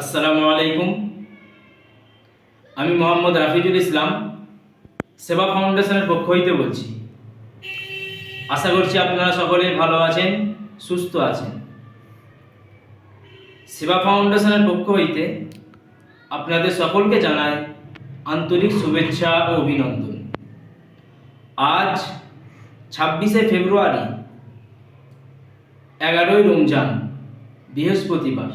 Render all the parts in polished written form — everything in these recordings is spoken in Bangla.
আসসালামু আলাইকুম। আমি মোহাম্মদ রাফিজুল ইসলাম সেবা ফাউন্ডেশনের পক্ষ হইতে বলছি। আশা করছি আপনারা সকলেই ভালো আছেন, সুস্থ আছেন। সেবা ফাউন্ডেশনের পক্ষ হইতে আপনাদের সকলকে জানাই আন্তরিক শুভেচ্ছা ও অভিনন্দন। আজ 26শে ফেব্রুয়ারি, 11ই রমজান, বৃহস্পতিবার।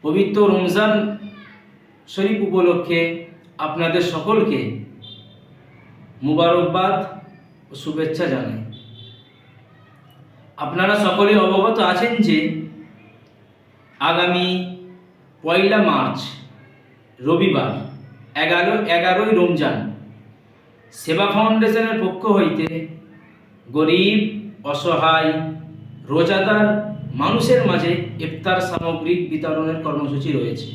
পবিত্র রমজান শরীফ উপলক্ষে আপনাদের সকলকে মুবারকবাদ ও শুভেচ্ছা জানাই। আপনারা সকলে অবগত আছেন যে আগামী 1 মার্চ রবিবার 11ই রমজান সেবা ফাউন্ডেশনের পক্ষ হইতে গরিব, অসহায়, রোজাদার মানুষের মাঝে ইফতার সামগ্রিক বিতরণের কর্মসূচি রয়েছে।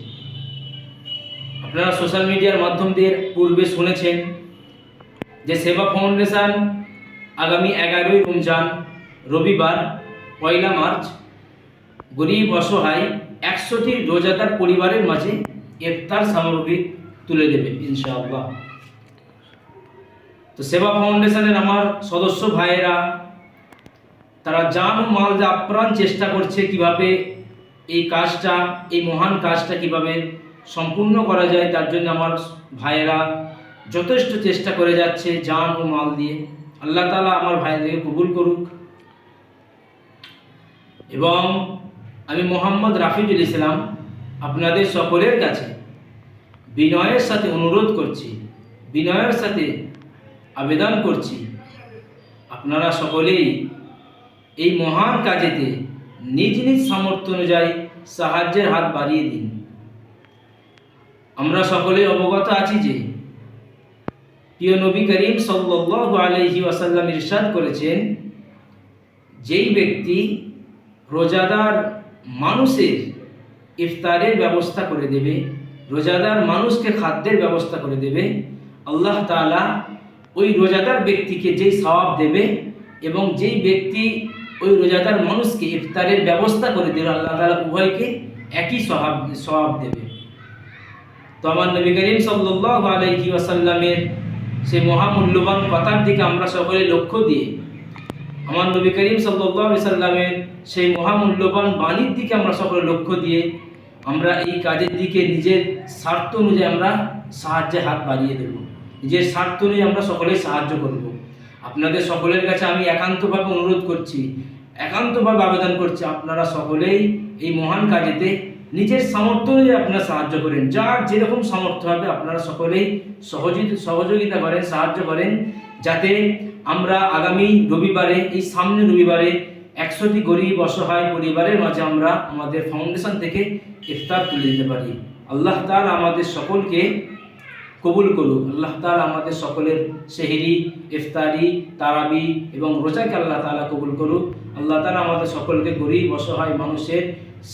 আপনারা সোশ্যাল মিডিয়ার মাধ্যম দিয়ে পূর্বে শুনেছেন যে সেবা ফাউন্ডেশন আগামী 11ই রমজান রবিবার 1 মার্চ গরিব, অসহায় 100টি রোজাদার পরিবারের মাঝে ইফতার সামগ্রী তুলে দেবে ইনশাআল্লাহ। তো সেবা ফাউন্ডেশনের আমার সদস্য ভাইয়েরা তারা জান ও মাল আপ্রাণ চেষ্টা করছে কিভাবে এই কাজটা, এই মহান কাজটা কিভাবে সম্পূর্ণ করা যায়। তার জন্য আমার ভাইয়েরা যথেষ্ট চেষ্টা করে যাচ্ছে জান ও মাল দিয়ে। আল্লাহ তাআলা আমার ভাইদেরকে কবুল করুক। এবং আমি মোহাম্মদ রাফিজুল ইসলাম আপনাদের সকলের কাছে বিনয়ের সাথে অনুরোধ করছি, বিনয়ের সাথে আবেদন করছি, আপনারা সকলেই এই মহান কাজেতে নিজ নিজ সামর্থ্য অনুযায়ী সাহায্যের হাত বাড়িয়ে দিন। আমরা সকলে অবগত আছি যে প্রিয় নবী করিম সাল্লাল্লাহু আলাইহি ওয়াসাল্লাম ইরশাদ করেছেন, যেই ব্যক্তি রোজাদার মানুষের ইফতারের ব্যবস্থা করে দেবে, রোজাদার মানুষকে খাদ্যের ব্যবস্থা করে দেবে, আল্লাহ তাআলা ওই রোজাদার ব্যক্তিকে যেই সওয়াব দেবে এবং যেই ব্যক্তি ওই রোজাদার মানুষকে ইফতারের ব্যবস্থা করে দেবে, আল্লাহ তাআলা উভয়কে একই সওয়াব দেবে। তো আমার নবী করিম সাল্লাল্লাহু আলাইহি ওয়াসাল্লামের সেই মহামূল্যবান কথার দিকে আমরা সকলে লক্ষ্য দিয়ে, আমার নবী করিম সাল্লাল্লাহু আলাইহি ওয়াসাল্লামের সেই মহামূল্যবান বাণীর দিকে আমরা সকলে লক্ষ্য দিয়ে আমরা এই কাজের দিকে নিজের স্বার্থ অনুযায়ী আমরা সাহায্যের হাত বাড়িয়ে দেব, নিজের স্বার্থ অনুযায়ী আমরা সকলেই সাহায্য করব। আপনাদের সকলের কাছে আমি একান্তভাবে অনুরোধ করছি, একান্তভাবে আবেদন করছি, আপনারা সকলেই এই মহান কাজেতে নিজের সামর্থ্য অনুযায়ী আপনারা সাহায্য করেন। যার যেরকম সামর্থ্য হবে আপনারা সকলেই সহযোগিতা করেন, সাহায্য করেন, যাতে আমরা আগামী রবিবারে, এই সামনে রবিবারে 100টি গরিব, অসহায় পরিবারের মাঝে আমরা আমাদের ফাউন্ডেশন থেকে ইফতার তুলে দিতে পারি। আল্লাহ তাআলা আমাদের সকলকে কবুল করুক। আল্লাহ তাআলা আমাদের সকলের সেহরি, ইফতারি, তারাবি এবং রোজাকে আল্লাহ তাআলা কবুল করুক। আল্লাহ তাআলা আমাদের সকলকে গরিব, অসহায় মানুষের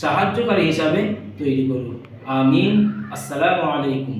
সাহায্যকারী হিসাবে তৈরি করুক। আমিন। আসসালামু আলাইকুম।